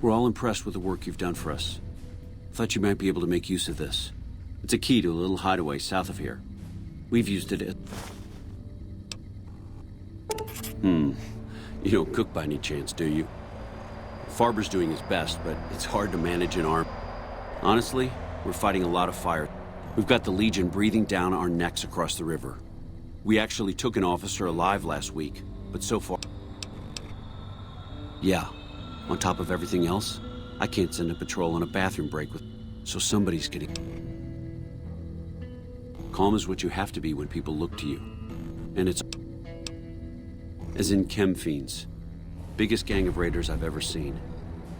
We're all impressed with the work you've done for us. Thought you might be able to make use of this. It's a key to a little hideaway south of here. We've used it at... You don't cook by any chance, do you? Farber's doing his best, but it's hard to manage an army. Honestly, we're fighting a lot of fire. We've got the Legion breathing down our necks across the river. We actually took an officer alive last week, but so far... Yeah, on top of everything else, I can't send a patrol on a bathroom break with... So somebody's getting... Calm is what you have to be when people look to you. And it's... As in chem fiends. Biggest gang of raiders I've ever seen.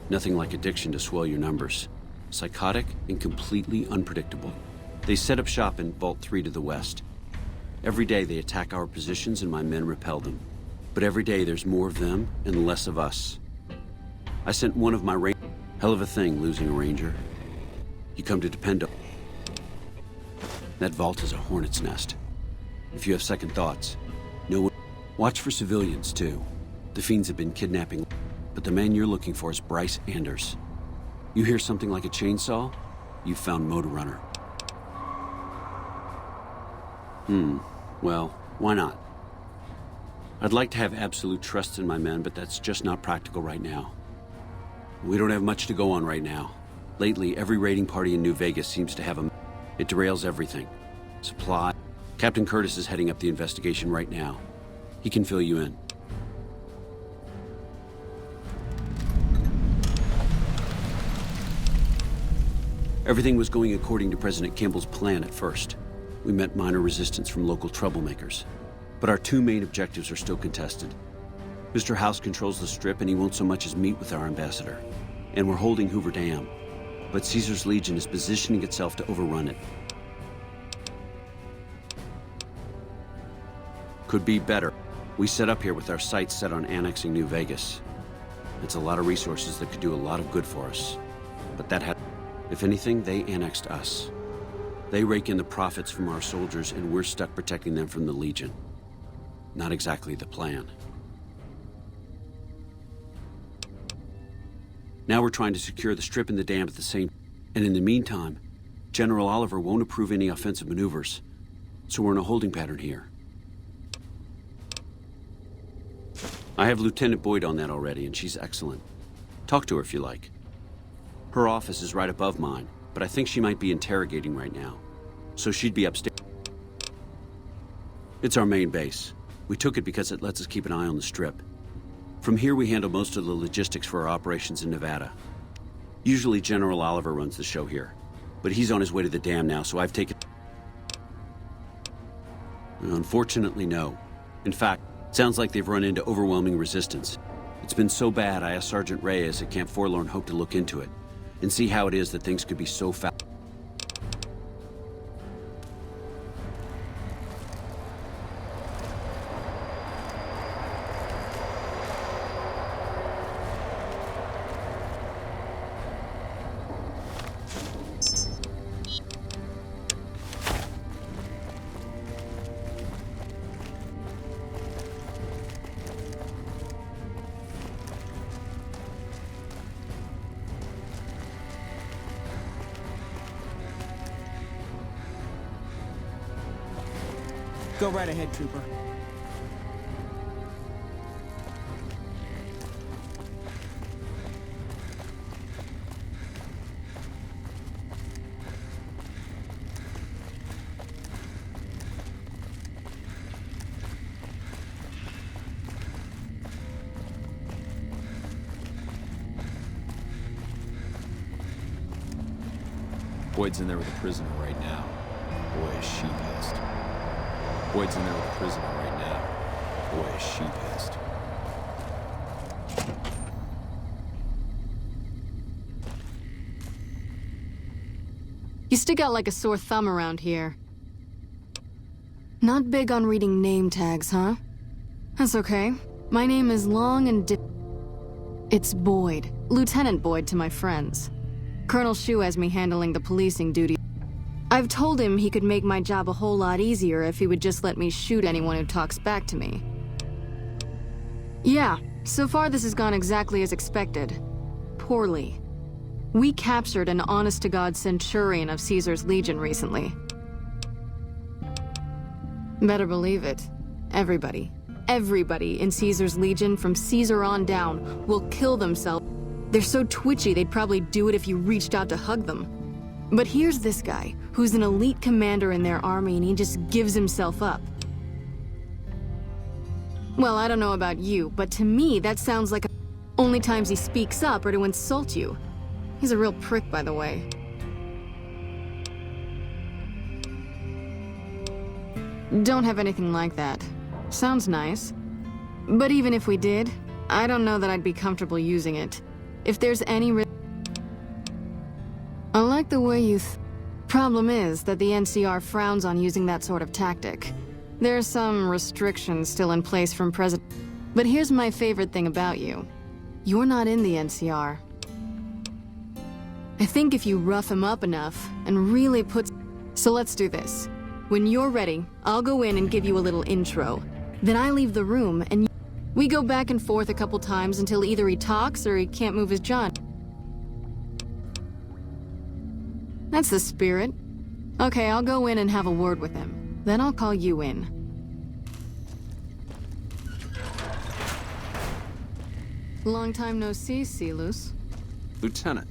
Nothing like addiction to swell your numbers. Psychotic and completely unpredictable. They set up shop in Vault 3 to the west. Every day they attack our positions and my men repel them. But every day there's more of them and less of us. I sent one of my rangers. Hell of a thing, losing a ranger. You come to depend on... That vault is a hornet's nest. If you have second thoughts, no one... Watch for civilians, too. The fiends have been kidnapping, but the man you're looking for is Bryce Anders. You hear something like a chainsaw? You've found Motor Runner. Well, why not? I'd like to have absolute trust in my men, but that's just not practical right now. We don't have much to go on right now. Lately, every raiding party in New Vegas seems to have a... It derails everything. Supply. Captain Curtis is heading up the investigation right now. He can fill you in. Everything was going according to President Campbell's plan at first. We met minor resistance from local troublemakers. But our two main objectives are still contested. Mr. House controls the Strip and he won't so much as meet with our ambassador. And we're holding Hoover Dam. But Caesar's Legion is positioning itself to overrun it. Could be better. We set up here with our sights set on annexing New Vegas. It's a lot of resources that could do a lot of good for us. But that had... If anything, they annexed us. They rake in the profits from our soldiers, and we're stuck protecting them from the Legion. Not exactly the plan. Now we're trying to secure the Strip and the dam at the same... And in the meantime, General Oliver won't approve any offensive maneuvers. So we're in a holding pattern here. I have Lieutenant Boyd on that already, and she's excellent. Talk to her if you like. Her office is right above mine, but I think she might be interrogating right now. So she'd be upstairs. It's our main base. We took it because it lets us keep an eye on the Strip. From here we handle most of the logistics for our operations in Nevada. Usually General Oliver runs the show here, but he's on his way to the dam now, so I've taken... Unfortunately, no. In fact, it sounds like they've run into overwhelming resistance. It's been so bad I asked Sergeant Reyes at Camp Forlorn Hope to look into it and see how it is that things could be so fast. Go right ahead, Trooper. Boyd's in there with a prisoner right now. Boy, is she pissed. Boyd's in there with a prisoner right now. Boy, is she pissed. You stick out like a sore thumb around here. Not big on reading name tags, huh? That's okay. My name is long and It's Boyd. Lieutenant Boyd to my friends. Colonel Shu has me handling the policing duty. I've told him he could make my job a whole lot easier if he would just let me shoot anyone who talks back to me. Yeah, so far this has gone exactly as expected. poorly. We captured an honest-to-God centurion of Caesar's legion recently. Better believe it. Everybody in Caesar's legion from Caesar on down will kill themselves. They're so twitchy they'd probably do it if you reached out to hug them. But here's this guy, who's an elite commander in their army, and he just gives himself up. Well, I don't know about you, but to me that sounds like only times he speaks up are to insult you. He's a real prick, by the way. Don't have anything like that. Sounds nice. But even if we did, I don't know that I'd be comfortable using it. If there's any I like the way you Problem is that the NCR frowns on using that sort of tactic. There are some restrictions still in place from President... But here's my favorite thing about you. You're not in the NCR. I think if you rough him up enough and really put... So let's do this. When you're ready, I'll go in and give you a little intro. Then I leave the room and we go back and forth a couple times until either he talks or he can't move his jaw. That's the spirit. Okay, I'll go in and have a word with him. Then I'll call you in. Long time no see, Silus. Lieutenant.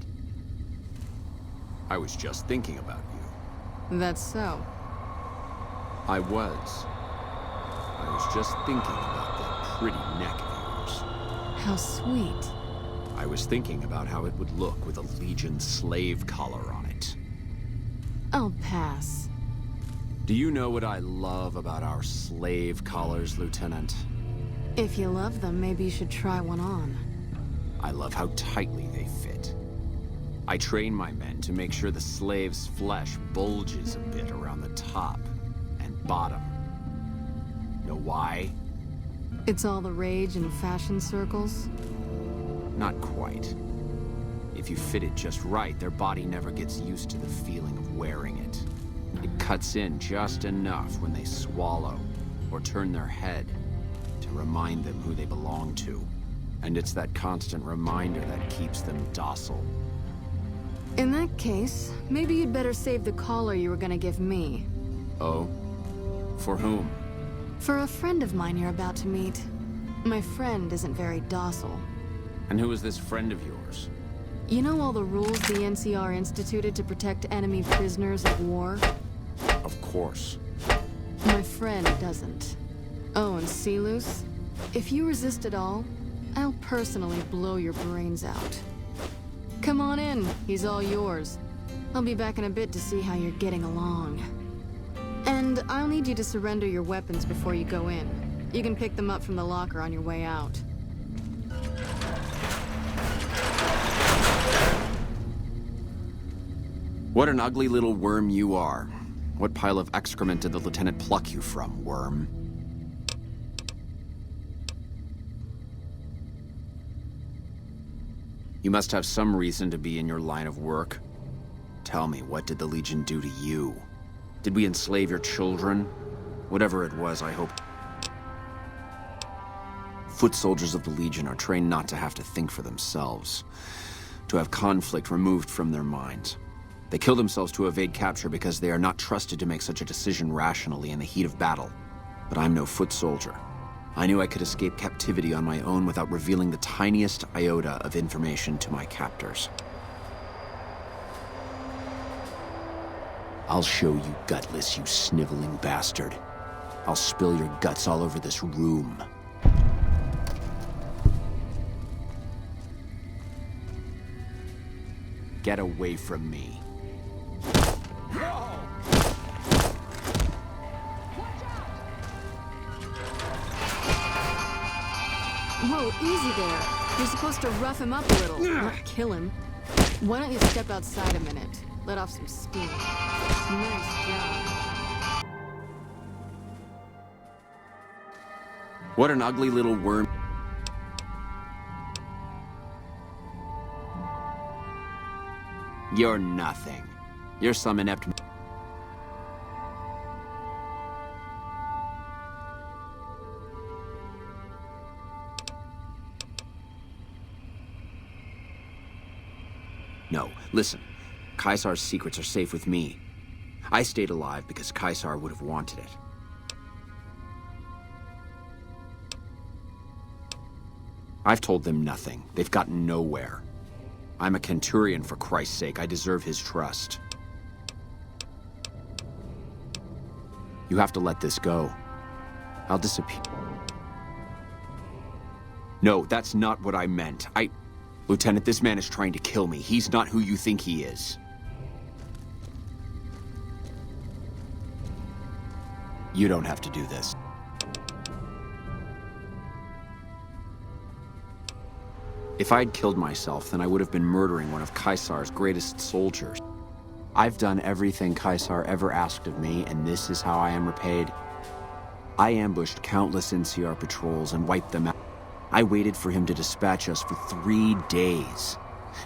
I was just thinking about you. That's so. I was just thinking about that pretty neck of yours. How sweet. I was thinking about how it would look with a Legion slave collar on it. I'll pass. Do you know what I love about our slave collars, Lieutenant? If you love them, maybe you should try one on. I love how tightly they fit. I train my men to make sure the slave's flesh bulges a bit around the top and bottom. Know why? It's all the rage in fashion circles? Not quite. If you fit it just right, their body never gets used to the feeling of wearing it. It cuts in just enough when they swallow or turn their head to remind them who they belong to. And it's that constant reminder that keeps them docile. In that case, maybe you'd better save the collar you were gonna give me. Oh? For whom? For a friend of mine you're about to meet. My friend isn't very docile. And who is this friend of yours? You know all the rules the NCR instituted to protect enemy prisoners of war? Of course. My friend doesn't. Oh, and Silus? If you resist at all, I'll personally blow your brains out. Come on in, he's all yours. I'll be back in a bit to see how you're getting along. And I'll need you to surrender your weapons before you go in. You can pick them up from the locker on your way out. What an ugly little worm you are. What pile of excrement did the lieutenant pluck you from, worm? You must have some reason to be in your line of work. Tell me, what did the Legion do to you? Did we enslave your children? Whatever it was, I hope... Foot soldiers of the Legion are trained not to have to think for themselves, to have conflict removed from their minds. They kill themselves to evade capture because they are not trusted to make such a decision rationally in the heat of battle. But I'm no foot soldier. I knew I could escape captivity on my own without revealing the tiniest iota of information to my captors. I'll show you gutless, you sniveling bastard. I'll spill your guts all over this room. Get away from me. Whoa, easy there. You're supposed to rough him up a little, not kill him. Why don't you step outside a minute? Let off some steam. Nice job. What an ugly little worm. You're nothing. You're some inept... No, listen. Caesar's secrets are safe with me. I stayed alive because Caesar would have wanted it. I've told them nothing. They've gotten nowhere. I'm a Centurion, for Christ's sake. I deserve his trust. You have to let this go. I'll disappear. No, that's not what I meant. Lieutenant, this man is trying to kill me. He's not who you think he is. You don't have to do this. If I'd killed myself, then I would have been murdering one of Caesar's greatest soldiers. I've done everything Caesar ever asked of me, and this is how I am repaid. I ambushed countless NCR patrols and wiped them out. I waited for him to dispatch us for 3 days,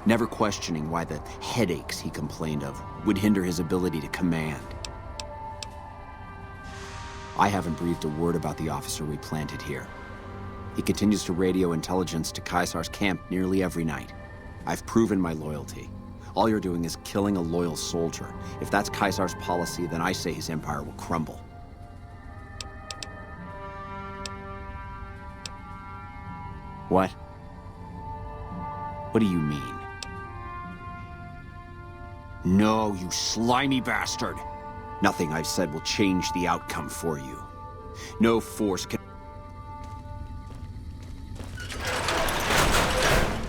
never questioning why the headaches he complained of would hinder his ability to command. I haven't breathed a word about the officer we planted here. He continues to radio intelligence to Caesar's camp nearly every night. I've proven my loyalty. All you're doing is killing a loyal soldier. If that's Caesar's policy, then I say his empire will crumble. What? What do you mean? No, you slimy bastard! Nothing I've said will change the outcome for you. No force can...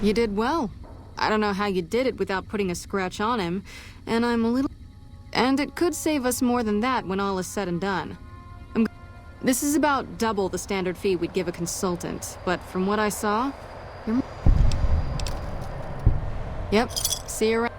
You did well. I don't know how you did it without putting a scratch on him, and I'm a little... And it could save us more than that when all is said and done. This is about double the standard fee we'd give a consultant, but from what I saw, you're... Yep, see you around.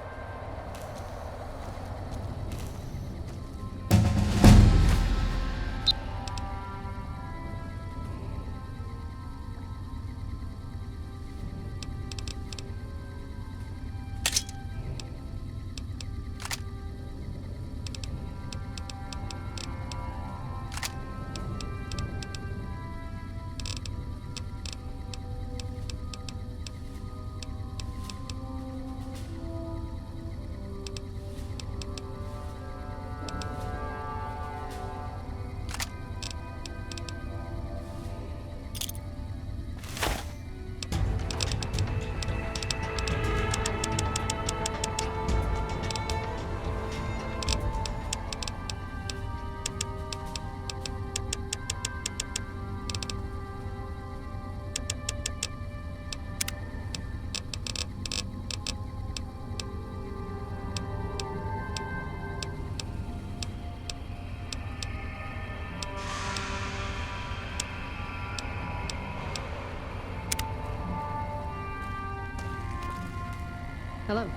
Hello.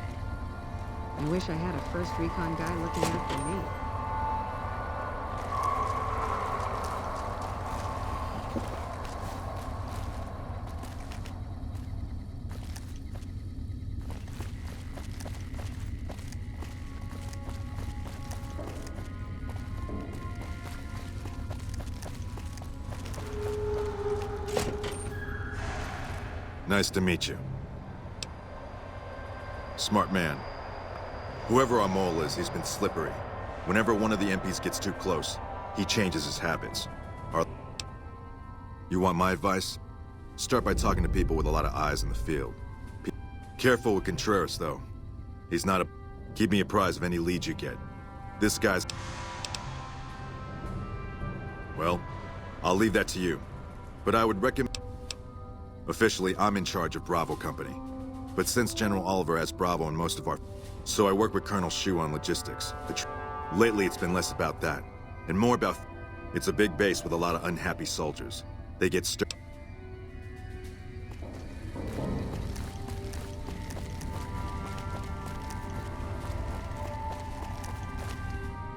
I wish I had a first recon guy looking after me. Nice to meet you. Smart man. Whoever our mole is, he's been slippery. Whenever one of the MPs gets too close, he changes his habits. You want my advice? Start by talking to people with a lot of eyes in the field. Careful with Contreras, though. He's not a... Keep me apprised of any leads you get. This guy's... Well, I'll leave that to you. But I would recommend... Officially, I'm in charge of Bravo Company. But since General Oliver has Bravo in most of our... So I work with Colonel Shu on logistics. Lately, it's been less about that, and more about... It's a big base with a lot of unhappy soldiers. They get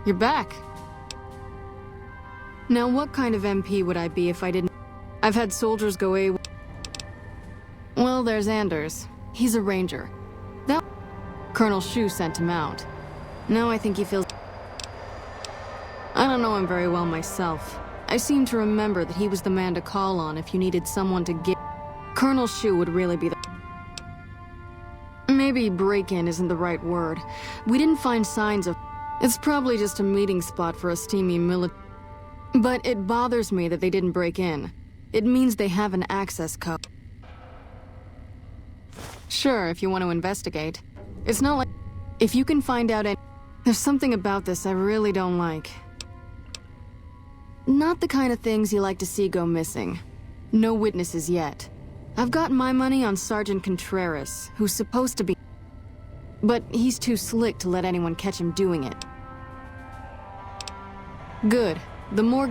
You're back. Now, what kind of MP would I be if I didn't... I've had soldiers go AWOL. Well, there's Anders. He's a ranger. That... Colonel Shu sent him out. Now I think he feels... I don't know him very well myself. I seem to remember that he was the man to call on if you needed someone to get... Colonel Shu would really be the... Maybe maybe break-in isn't the right word. We didn't find signs of... It's probably just a meeting spot for a steamy military. But it bothers me that they didn't break in. It means they have an access code. Sure, if you want to investigate. It's not like... If you can find out any... There's something about this I really don't like. Not the kind of things you like to see go missing. No witnesses yet. I've got my money on Sergeant Contreras, who's supposed to be... But he's too slick to let anyone catch him doing it. Good. The more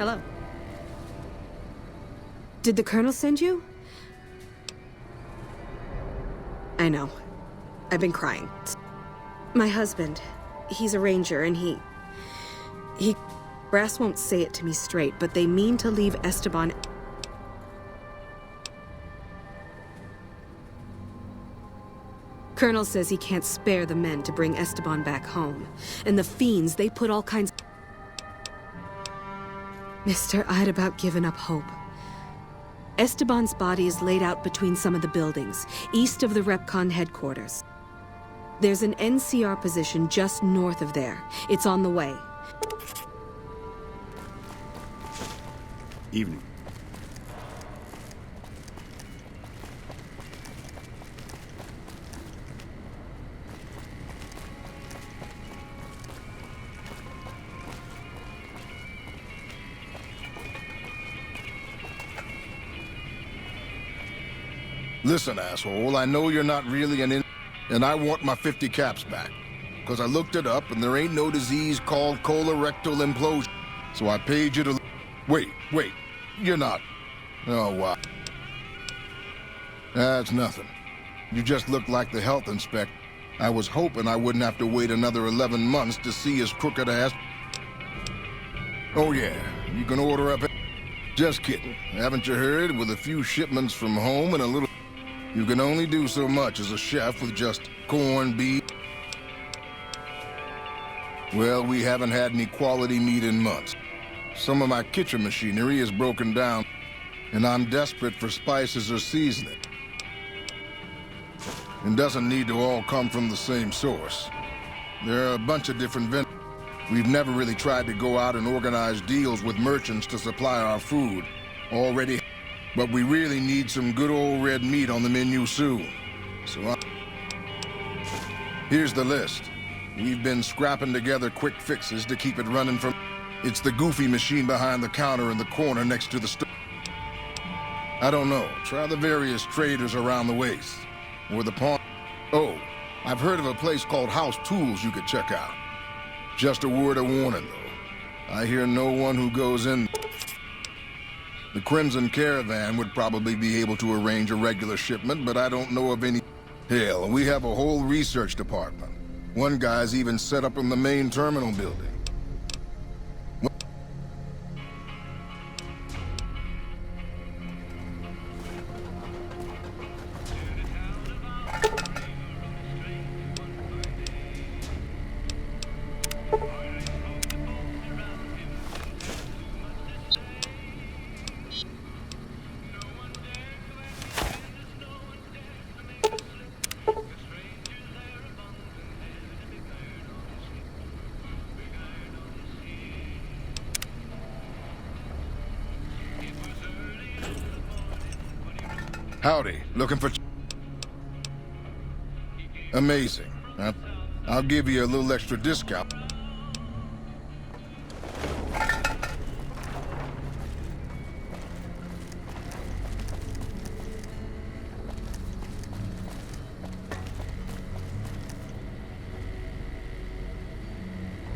Hello. Did the Colonel send you? I know. I've been crying. My husband, he's a ranger, and he... Brass won't say it to me straight, but they mean to leave Esteban... Colonel says he can't spare the men to bring Esteban back home. And the fiends, they put all kinds... Mister, I'd about given up hope. Esteban's body is laid out between some of the buildings, east of the REPCON headquarters. There's an NCR position just north of there. It's on the way. Evening. Listen, asshole, I know you're not really and I want my 50 caps back. Because I looked it up, and there ain't no disease called colorectal implosion. So I paid you to... Wait, you're not... Oh, wow. That's nothing. You just look like the health inspector. I was hoping I wouldn't have to wait another 11 months to see his crooked ass... Oh, yeah, you can order up... Just kidding. Haven't you heard? With a few shipments from home and a little... You can only do so much as a chef with just corned beef. Well, we haven't had any quality meat in months. Some of my kitchen machinery is broken down, and I'm desperate for spices or seasoning. It doesn't need to all come from the same source. There are a bunch of different vendors. We've never really tried to go out and organize deals with merchants to supply our food. But we really need some good old red meat on the menu soon. So here's the list. We've been scrapping together quick fixes to keep it running from... It's the goofy machine behind the counter in the corner next to the store. I don't know. Try the various traders around the waste. Or the pawn... Oh, I've heard of a place called House Tools you could check out. Just a word of warning, though. I hear no one who goes in... The Crimson Caravan would probably be able to arrange a regular shipment, but I don't know of any... Hell, we have a whole research department. One guy's even set up in the main terminal building. Howdy, looking for... Amazing. I'll give you a little extra discount.